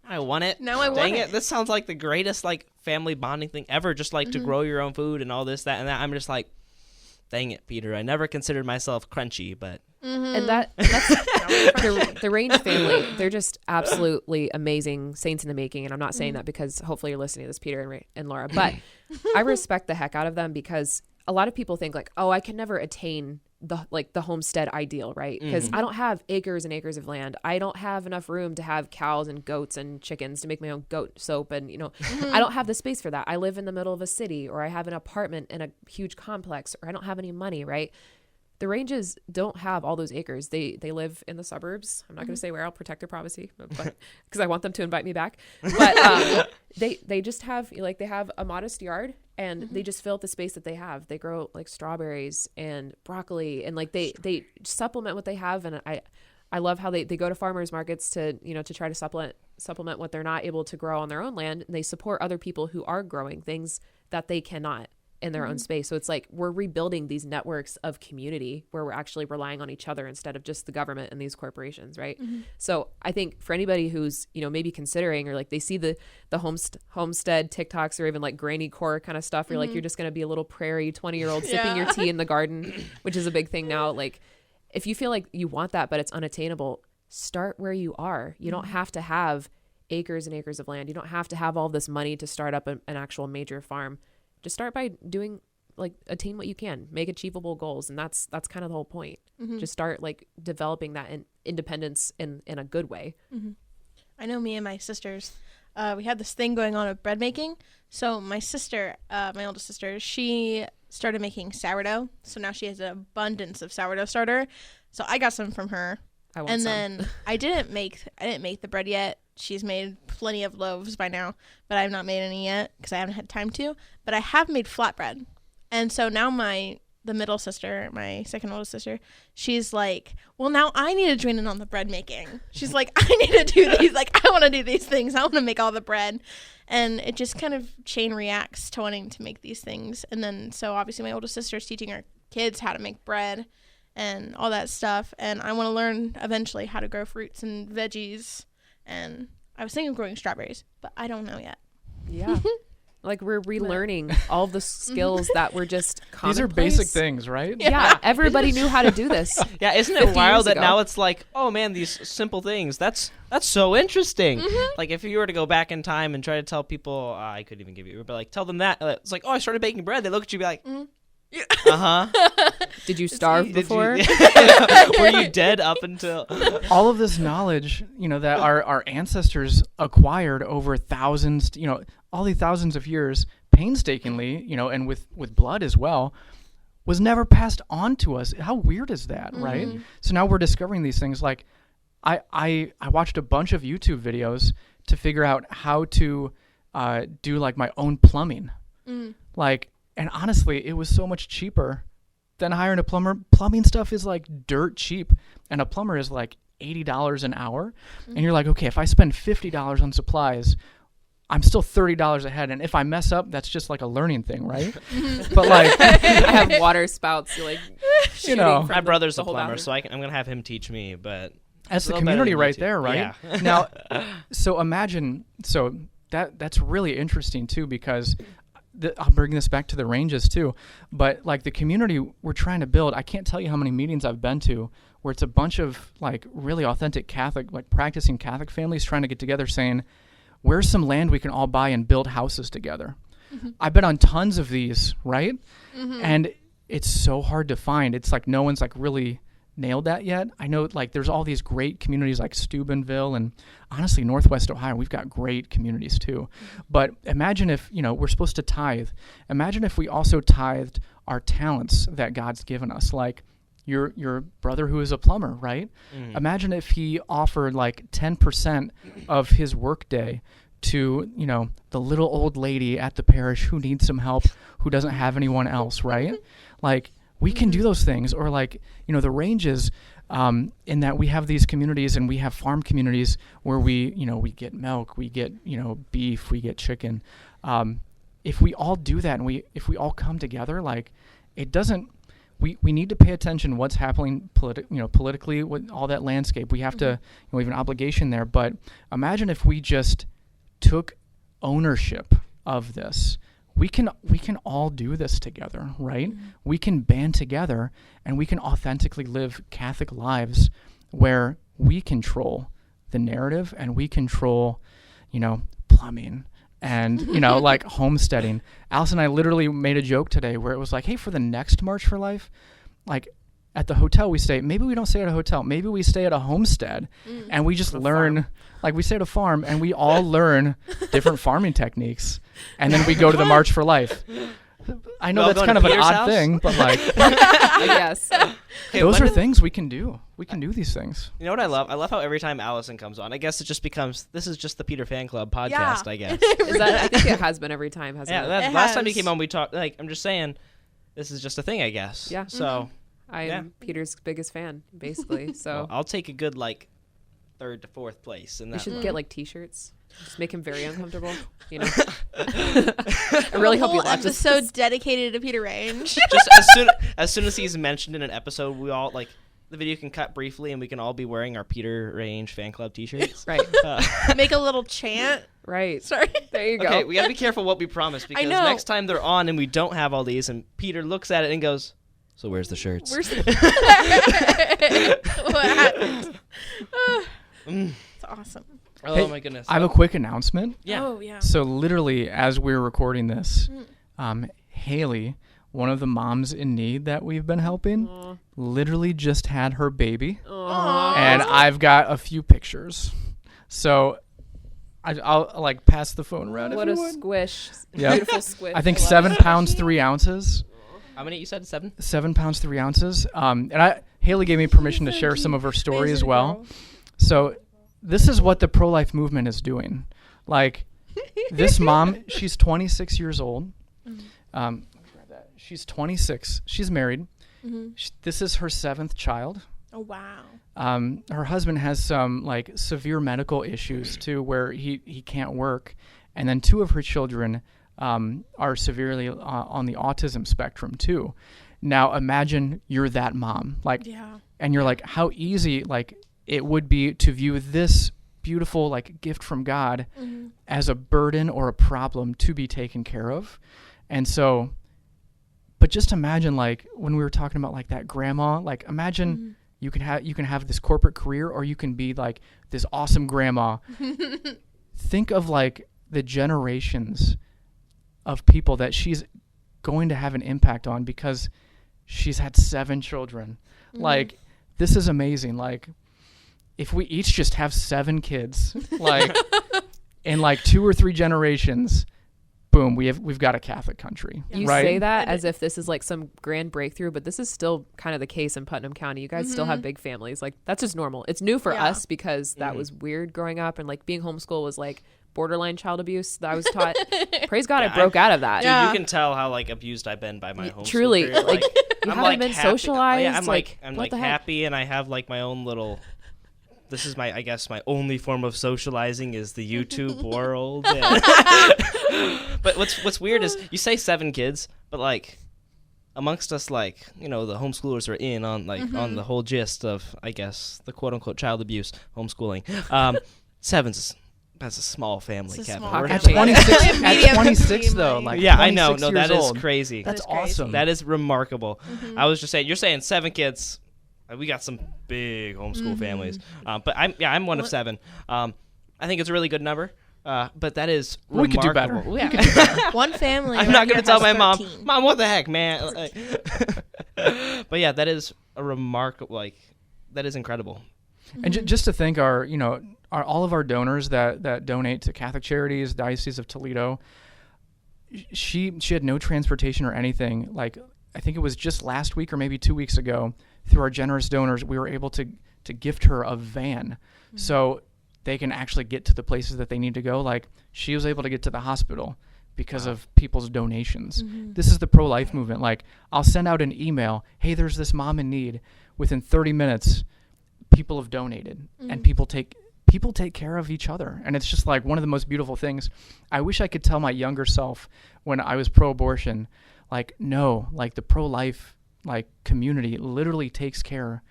I want it. Now I want Dang it. it. This sounds like the greatest like family bonding thing ever, just like to grow your own food and all this, that, and that. I'm just like, dang it, Peter. I never considered myself crunchy, but and that's the Range family. They're just absolutely amazing saints in the making. And I'm not saying that because hopefully you're listening to this, Peter and Laura, but I respect the heck out of them because a lot of people think like, oh, I can never attain the homestead ideal, right? Because I don't have acres and acres of land. I don't have enough room to have cows and goats and chickens to make my own goat soap, and I don't have the space for that. I live in the middle of a city, or I have an apartment in a huge complex, or I don't have any money, right? The Ranges don't have all those acres. They live in the suburbs. I'm not going to say where. I'll protect their privacy, but because I want them to invite me back. But they just have they have a modest yard, and they just fill up the space that they have. They grow like strawberries and broccoli, and like they supplement what they have. And I love how they go to farmers markets to to try to supplement what they're not able to grow on their own land. And they support other people who are growing things that they cannot in their own space. So it's like we're rebuilding these networks of community where we're actually relying on each other instead of just the government and these corporations, right? So I think for anybody who's maybe considering, or like they see the homestead TikToks, or even like granny core kind of stuff, you're like, you're just going to be a little prairie 20-year-old sipping your tea in the garden, which is a big thing now. Like if you feel like you want that but it's unattainable, start where you are. You don't have to have acres and acres of land. You don't have to have all this money to start up an actual major farm. Just start by doing attain what you can, make achievable goals. And that's kind of the whole point. Just start like developing that independence in a good way. I know me and my sisters, we had this thing going on of bread making. So my sister, my oldest sister, she started making sourdough. So now she has an abundance of sourdough starter. So I got some from her. Then I didn't make the bread yet. She's made plenty of loaves by now, but I have not made any yet because I haven't had time to. But I have made flatbread. And so now the middle sister, my second oldest sister, she's like, well, now I need to join in on the bread making. She's like, I need to do these. Like, I want to do these things. I want to make all the bread. And it just kind of chain reacts to wanting to make these things. And then, so obviously my oldest sister is teaching her kids how to make bread and all that stuff. And I want to learn eventually how to grow fruits and veggies. And I was thinking of growing strawberries, but I don't know yet. Yeah. Like we're relearning all the skills that were just commonplace. These are basic things, right? Yeah. Everybody knew how to do this. Yeah, isn't it wild that now it's like, oh man, these simple things. That's so interesting. Like if you were to go back in time and try to tell people, I couldn't even give you, but like tell them that. It's like, oh, I started baking bread. They look at you and be like, Did you starve before? Were you dead up until all of this knowledge, that our ancestors acquired over thousands, all these thousands of years painstakingly, and with blood as well, was never passed on to us. How weird is that, right? So now we're discovering these things. Like I watched a bunch of YouTube videos to figure out how to do like my own plumbing. And honestly, it was so much cheaper than hiring a plumber. Plumbing stuff is like dirt cheap, and a plumber is like $80 an hour. And you're like, okay, if I spend $50 on supplies, I'm still $30 ahead. And if I mess up, that's just like a learning thing, right? But like, I have water spouts. You're like, my brother's a plumber, so I'm gonna have him teach me. But that's the community right there, right? Yeah. Now, so imagine, that's really interesting too, because I'll bring this back to the ranges too, but like the community we're trying to build, I can't tell you how many meetings I've been to where it's a bunch of like really authentic Catholic, like practicing Catholic families trying to get together saying, where's some land we can all buy and build houses together? I've been on tons of these, right? And it's so hard to find. It's like no one's like really nailed that yet. I know like there's all these great communities like Steubenville, and honestly Northwest Ohio, we've got great communities too. But imagine if, we're supposed to tithe. Imagine if we also tithed our talents that God's given us, like your brother who is a plumber, right? Imagine if he offered like 10% of his workday to, the little old lady at the parish who needs some help, who doesn't have anyone else, right? Like, we can do those things. Or like, the ranges, in that we have these communities and we have farm communities where we get milk, we get, beef, we get chicken. If we all do that and if we all come together, like it doesn't, we need to pay attention what's happening politically with all that landscape. We have to, we have an obligation there. But imagine if we just took ownership of this. We can all do this together, right? We can band together and we can authentically live Catholic lives where we control the narrative and we control, plumbing and, like homesteading. Allison and I literally made a joke today where it was like, hey, for the next March for Life, like at the hotel we stay, maybe we don't stay at a hotel, maybe we stay at a homestead and we just learn, like we stay at a farm and we all learn different farming techniques. And then we go to the March for Life. I know that's kind of an odd thing, but like, yes, those are things we can do. We can do these things. You know what I love? I love how every time Allison comes on, I guess it just becomes, this is just the Peter Fan Club podcast, I guess. Is that, I think it has been every time, hasn't it? Yeah, last time you came on, we talked, like, I'm just saying, this is just a thing, I guess. Yeah. So. I am Peter's biggest fan, basically. So well, I'll take a good, like, 3rd to 4th place. In that we should get, like, T-shirts. Just make him very uncomfortable, I really hope you watch this. Episode dedicated to Peter Range. Just as soon as he's mentioned in an episode, we all, like, the video can cut briefly and we can all be wearing our Peter Range fan club T-shirts. Right. Make a little chant. Right. Sorry. There you go. Okay, we got to be careful what we promise, because next time they're on and we don't have all these and Peter looks at it and goes, so where's the shirts? What happened? It's awesome. Oh, Hey, my goodness. I have a quick announcement. Yeah. Oh, yeah. So literally, as we're recording this, Haley, one of the moms in need that we've been helping, literally just had her baby. Aww. And I've got a few pictures. So I'll like pass the phone around. What a squish. Yeah. Beautiful squish. I think 7 pounds, 3 ounces. How many you said? 7? 7 pounds, 3 ounces. And Haley gave me permission to share some of her story as well. So this is what the pro-life movement is doing. Like, this mom, she's 26 years old. She's 26. She's married. This is her 7th child. Oh, wow. Her husband has some like severe medical issues too, where he can't work. And then 2 of her children are severely on the autism spectrum too. Now imagine you're that mom, like, and you're like, how easy like it would be to view this beautiful like gift from God as a burden or a problem to be taken care of. And so, but just imagine like when we were talking about like that grandma, like imagine you can have this corporate career, or you can be like this awesome grandma. Think of like the generations of people that she's going to have an impact on because she's had 7 children. Like, this is amazing. Like, if we each just have 7 kids, like, in like 2 or 3 generations, boom, we've got a Catholic country. You right? say that as if this is like some grand breakthrough, but this is still kind of the case in Putnam County. You guys still have big families. Like, that's just normal. It's new for us because that was weird growing up, and like being homeschooled was like borderline child abuse that I was taught. Praise God, I broke out of that. Dude, you can tell how like abused I've been by my homeschool. Truly, career. like you I'm haven't like been happy. socialized. Yeah, I'm what the heck? happy, and I have like my own little. This is I guess my only form of socializing is the YouTube world. But what's weird is you say 7 kids, but like amongst us, like, you know, the homeschoolers are in on like on the whole gist of, I guess, the quote unquote child abuse homeschooling. 7's that's a small family, It's a Kevin. small We're At family. 26, Medium at 26 team, though, like- like yeah, I know. 26 No, that years is old. crazy. That's That is crazy. awesome. That is remarkable. I was just saying, you're saying 7 kids. We got some big homeschool families, but I'm one of 7. I think it's a really good number, but that is We could remarkable. do better. Yeah. One family. I'm not going to tell my mom, what the heck, man? But yeah, that is a remarkable. Like, that is incredible. And just to thank our all of our donors that donate to Catholic Charities, Diocese of Toledo. She had no transportation or anything. Like, I think it was just last week or maybe 2 weeks ago, through our generous donors, we were able to gift her a van so they can actually get to the places that they need to go. Like, she was able to get to the hospital because of people's donations. This is the pro-life movement. Like, I'll send out an email, hey, there's this mom in need. Within 30 minutes, people have donated, and people take care of each other. And it's just like one of the most beautiful things. I wish I could tell my younger self when I was pro-abortion, like, no, like the pro-life like community literally takes care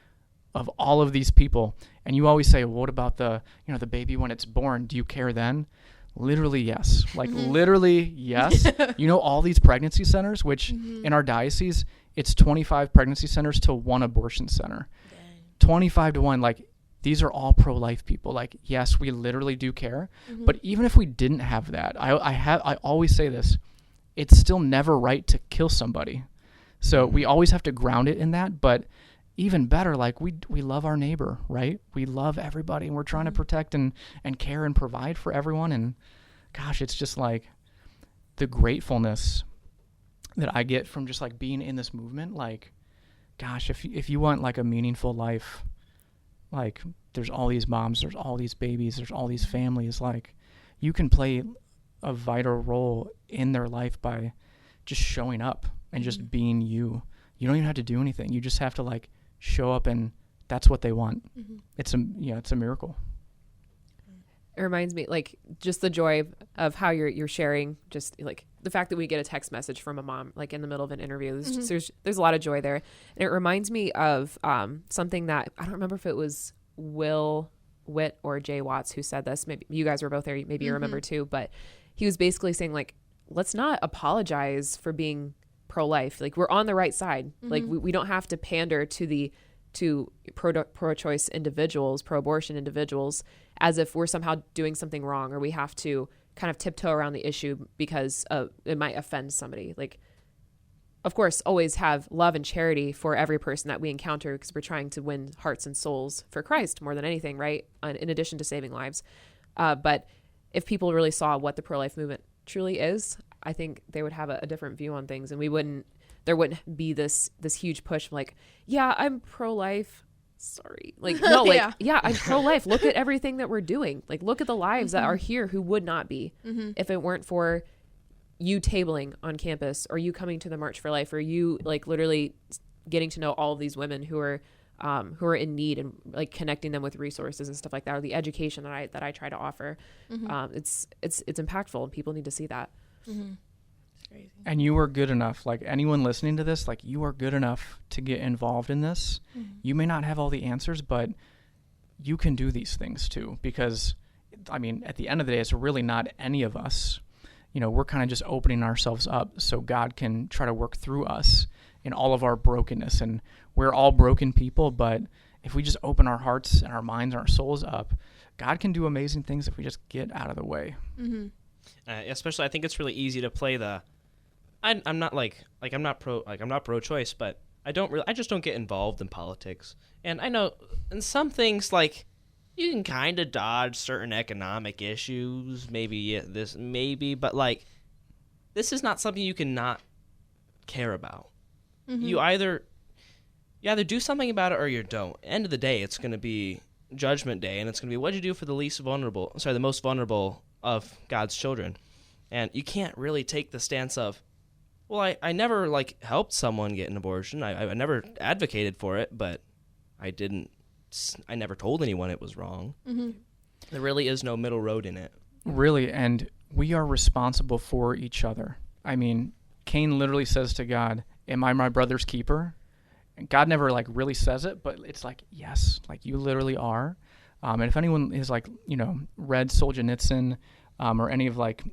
of all of these people. And you always say, well, what about the baby when it's born? Do you care then? Literally, yes. Like, literally, yes. You know, all these pregnancy centers, which in our diocese, it's 25 pregnancy centers to 1 abortion center. Dang. 25 to 1. Like, these are all pro-life people. Like, yes, we literally do care. But even if we didn't have that, I always say this, it's still never right to kill somebody. So we always have to ground it in that. But even better, like, we love our neighbor, right? We love everybody, and we're trying to protect and care and provide for everyone. And gosh, it's just like the gratefulness that I get from just like being in this movement. Like, gosh, if you want like a meaningful life, like, there's all these moms, there's all these babies, there's all these families. Like, you can play a vital role in their life by just showing up and just being you. You don't even have to do anything. You just have to like show up, and that's what they want. It's a miracle. It reminds me, like, just the joy of how you're sharing, just like the fact that we get a text message from a mom, like in the middle of an interview. There's a lot of joy there. And it reminds me of something that I don't remember if it was Will Witt or Jay Watts who said this. Maybe you guys were both there. Maybe you remember too. But he was basically saying, like, let's not apologize for being pro-life. Like, we're on the right side. Like, we don't have to pander to pro-choice individuals, pro-abortion individuals, as if we're somehow doing something wrong, or we have to kind of tiptoe around the issue because it might offend somebody. Like, of course, always have love and charity for every person that we encounter, because we're trying to win hearts and souls for Christ more than anything, right? In addition to saving lives. But if people really saw what the pro-life movement truly is, I think they would have a different view on things, and there wouldn't be this huge push like, yeah, I'm pro-life. Sorry. Like, no, like, yeah, I'm pro-life. Look at everything that we're doing. Like, look at the lives that are here who would not be if it weren't for you tabling on campus, or you coming to the March for Life, or you like literally getting to know all of these women who are in need, and like connecting them with resources and stuff like that, or the education that I try to offer. It's impactful, and people need to see that. It's crazy. And you are good enough. Like, anyone listening to this, like, you are good enough to get involved in this. You may not have all the answers, but you can do these things too, because I mean, at the end of the day, it's really not any of us. You know, we're kind of just opening ourselves up so God can try to work through us in all of our brokenness. And we're all broken people, but if we just open our hearts and our minds and our souls up, God can do amazing things if we just get out of the way. Especially, I think it's really easy to play the I'm not I'm not pro-choice, but I just don't get involved in politics. And I know in some things, like, you can kind of dodge certain economic issues, but like, this is not something you can not care about. Mm-hmm. You either do something about it or you don't. End of the day, it's going to be Judgment Day, and it's going to be what you do for the most vulnerable of God's children. And you can't really take the stance of, well, I never like helped someone get an abortion. I never advocated for it, but I never told anyone it was wrong. Mm-hmm. There really is no middle road in it. Really, and we are responsible for each other. I mean, Cain literally says to God, "Am I my brother's keeper?" And God never like really says it, but it's like, yes, like you literally are. And if anyone is like, read Solzhenitsyn or any of like,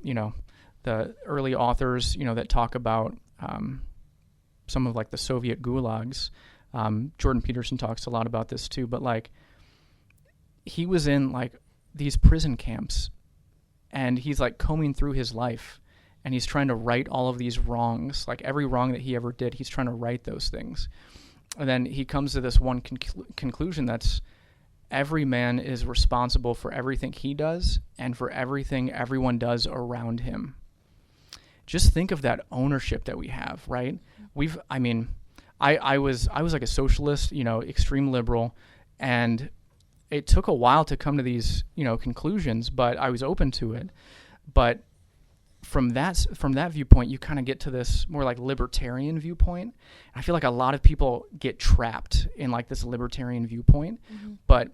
the early authors, that talk about some of like the Soviet gulags, Jordan Peterson talks a lot about this too, but like he was in like these prison camps and he's like combing through his life and he's trying to right all of these wrongs, like every wrong that he ever did, he's trying to right those things. And then he comes to this one conclusion that's every man is responsible for everything he does and for everything everyone does around him. Just think of that ownership that we have, right? I was like a socialist, extreme liberal, and it took a while to come to these, conclusions, but I was open to it. But from that viewpoint, you kind of get to this more like libertarian viewpoint. I feel like a lot of people get trapped in like this libertarian viewpoint. Mm-hmm. But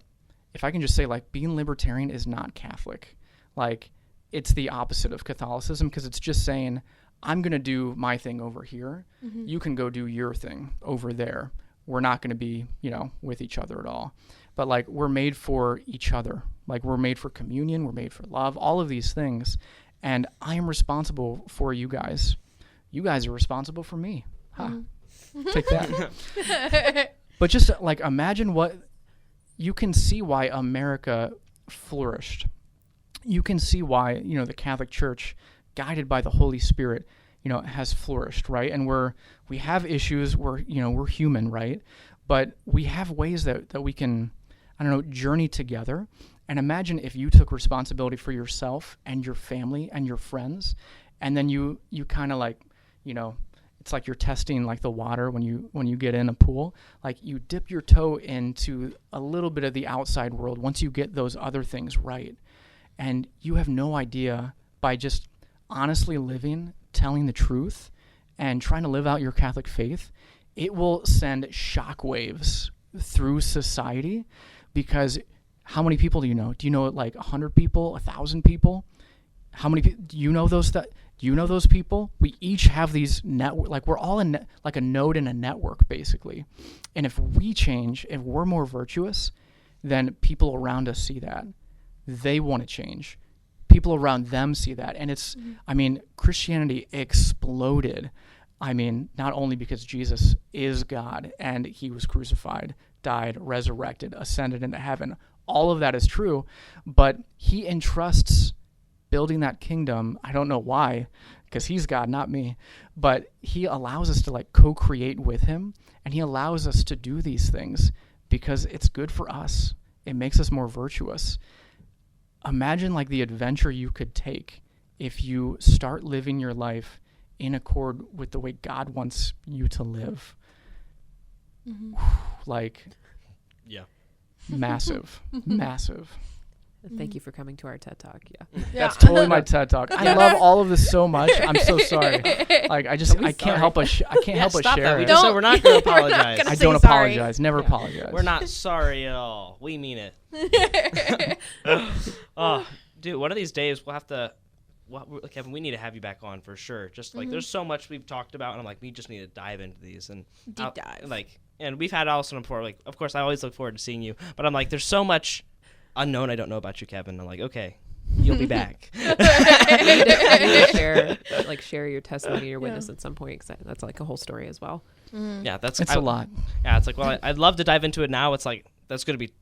if I can just say, like, being libertarian is not Catholic. Like, it's the opposite of Catholicism because it's just saying, I'm going to do my thing over here. Mm-hmm. You can go do your thing over there. We're not going to be, with each other at all. But like, we're made for each other. Like, we're made for communion. We're made for love, all of these things. And I am responsible for you guys. You guys are responsible for me. Mm-hmm. Take that. But just like, imagine what you can see why America flourished. You can see why, the Catholic Church, guided by the Holy Spirit, has flourished, right? And we have issues, we're human, right? But we have ways that we can, journey together. And imagine if you took responsibility for yourself and your family and your friends, and then you kind of like, it's like you're testing like the water when you get in a pool. Like, you dip your toe into a little bit of the outside world once you get those other things right. And you have no idea, by just honestly living, telling the truth, and trying to live out your Catholic faith, it will send shockwaves through society. Because how many people do you know? Do you know like 100 people, 1,000 people? How many people do you know? Do you know those people? We each have these network. Like, we're all in like a node in a network, basically. And if we change, if we're more virtuous, then people around us see that. They want to change. People around them see that. And it's, Christianity exploded. Not only because Jesus is God and he was crucified, died, resurrected, ascended into heaven. All of that is true. But he entrusts building that kingdom. I don't know why, because he's God, not me. But he allows us to like co-create with him. And he allows us to do these things because it's good for us. It makes us more virtuous. Imagine like the adventure you could take if you start living your life in accord with the way God wants you to live. Mm-hmm. Like, yeah, massive. Thank you for coming to our TED Talk. Yeah. That's totally my TED Talk. I love all of this so much. I'm so sorry. Like, I can't help but share that. it. We're not going to apologize. I don't apologize. Never apologize. We're not sorry at all. We mean it. Oh, dude, one of these days we'll have to. Kevin, we need to have you back on for sure. Just like, there's so much we've talked about, and I'm like, we just need to dive into these and deep dive. Like, and we've had Allison before. Like, of course, I always look forward to seeing you, but I'm like, there's so much unknown I don't know about you, Kevin. I'm like, okay, you'll be back. I need to share your testimony, your witness at some point, because that's like a whole story as well. Mm. Yeah, it's a lot. Yeah, it's like, well, I'd love to dive into it now. It's like, that's going to be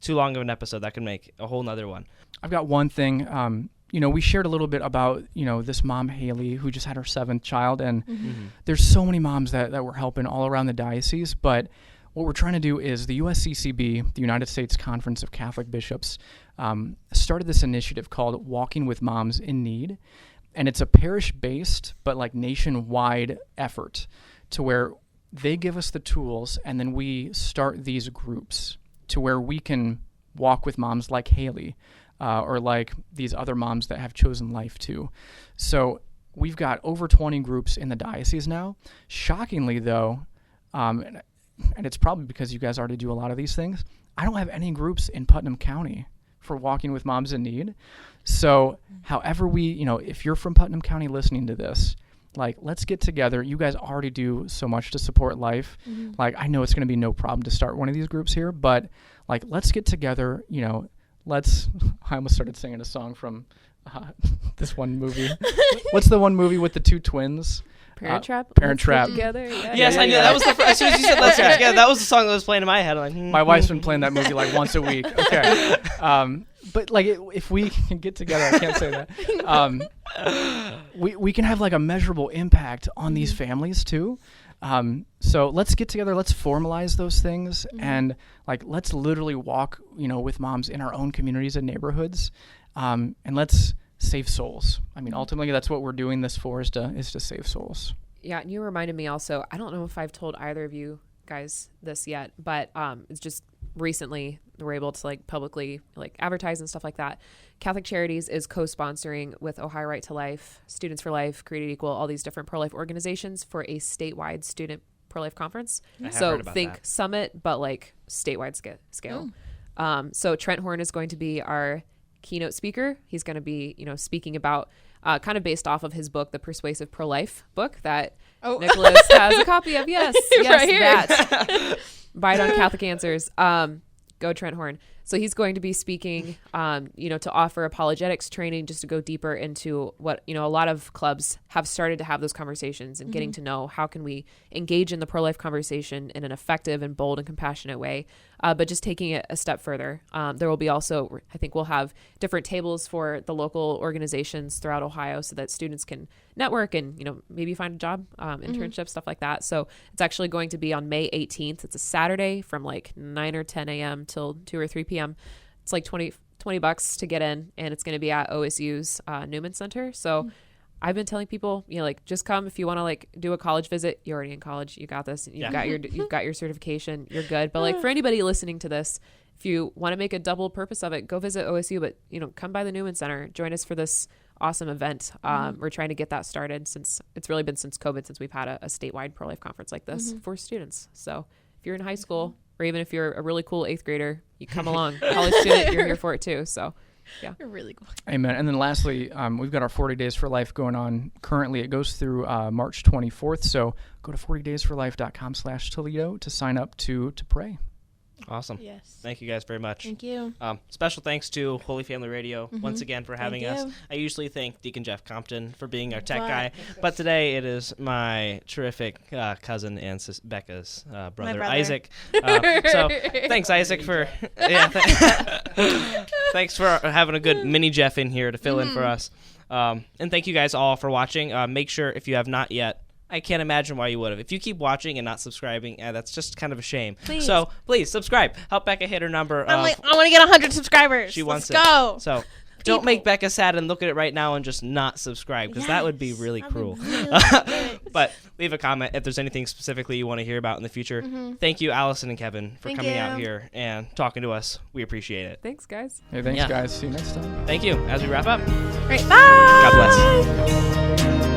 too long of an episode. That could make a whole nother one. I've got one thing. we shared a little bit about, this mom, Haley, who just had her 7th child. And there's so many moms that we're helping all around the diocese. But what we're trying to do is the USCCB, the United States Conference of Catholic Bishops, started this initiative called Walking with Moms in Need. And it's a parish-based, but like nationwide effort to where they give us the tools, and then we start these groups to where we can walk with moms like Haley, or like these other moms that have chosen life too. So we've got over 20 groups in the diocese now. Shockingly, though, and it's probably because you guys already do a lot of these things, I don't have any groups in Putnam County for Walking with Moms in Need. So however if you're from Putnam County listening to this, like, let's get together. You guys already do so much to support life. Like, I know it's going to be no problem to start one of these groups here, but like, let's get together, I almost started singing a song from this one movie. What's the one movie with the 2 twins? Parent Trap. Parent Trap. Together. Yeah. Yes, I knew that was as soon as you said let's get together, that was the song that was playing in my head. I'm like, My wife's been playing that movie like once a week. Okay. But like, if we can get together, I can't say that. We can have like a measurable impact on these families too. So let's get together, let's formalize those things, and like, let's literally walk, with moms in our own communities and neighborhoods, and let's save souls. I mean, ultimately, that's what we're doing this for, is to save souls. Yeah, and you reminded me also, I don't know if I've told either of you guys this yet, but it's just recently we're able to like publicly like advertise and stuff like that. Catholic Charities is co-sponsoring with Ohio Right to Life, Students for Life, Created Equal, all these different pro-life organizations for a statewide student pro-life conference. So think summit, but like statewide scale. So Trent Horn is going to be our keynote speaker. He's going to be, speaking about kind of based off of his book, The Persuasive Pro-Life book that Nicholas has a copy of. Yes, right here. That. Buy it on Catholic Answers. Go Trent Horn. So he's going to be speaking, to offer apologetics training, just to go deeper into what, a lot of clubs have started to have those conversations and getting to know how can we engage in the pro-life conversation in an effective and bold and compassionate way, but just taking it a step further. There will be also, I think we'll have different tables for the local organizations throughout Ohio so that students can network and, maybe find a job, internship, stuff like that. So it's actually going to be on May 18th. It's a Saturday from like 9 or 10 a.m. till 2 or 3 p.m. It's like $20 to get in, and it's going to be at OSU's Newman Center. So I've been telling people, just come if you want to like do a college visit. You're already in college. You got this. You've got your certification. You're good. But like for anybody listening to this, if you want to make a double purpose of it, go visit OSU, but come by the Newman Center. Join us for this awesome event. We're trying to get that started since it's really been since COVID, since we've had a statewide pro-life conference like this for students. So if you're in high school, or even if you're a really cool 8th grader, you come along. College student, you're here for it too. So yeah. You're really cool. Amen. And then lastly, we've got our 40 Days for Life going on currently. It goes through March 24th. So go to 40daysforlife.com/Toledo to sign up to pray. Awesome. Yes. Thank you guys very much. Thank you. Special thanks to Holy Family Radio once again for having Thank us. you. I usually thank Deacon Jeff Compton for being our tech guy, but today it is my terrific cousin and Bekah's brother, Isaac. So thanks, Isaac, for thanks for having a good mini Jeff in here to fill in for us. And thank you guys all for watching. Make sure, if you have not yet, I can't imagine why you would have. If you keep watching and not subscribing, that's just kind of a shame. Please. So please subscribe. Help Bekah hit her number. I want to get 100 subscribers. She wants Let's go. So don't make Bekah sad and look at it right now and just not subscribe, because that would be really cruel. But leave a comment if there's anything specifically you want to hear about in the future. Thank you, Allison and Kevin, for coming out here and talking to us. We appreciate it. Thanks, guys. Hey, thanks, guys. See you next time. Thank you. As we wrap up, All right, bye. God bless.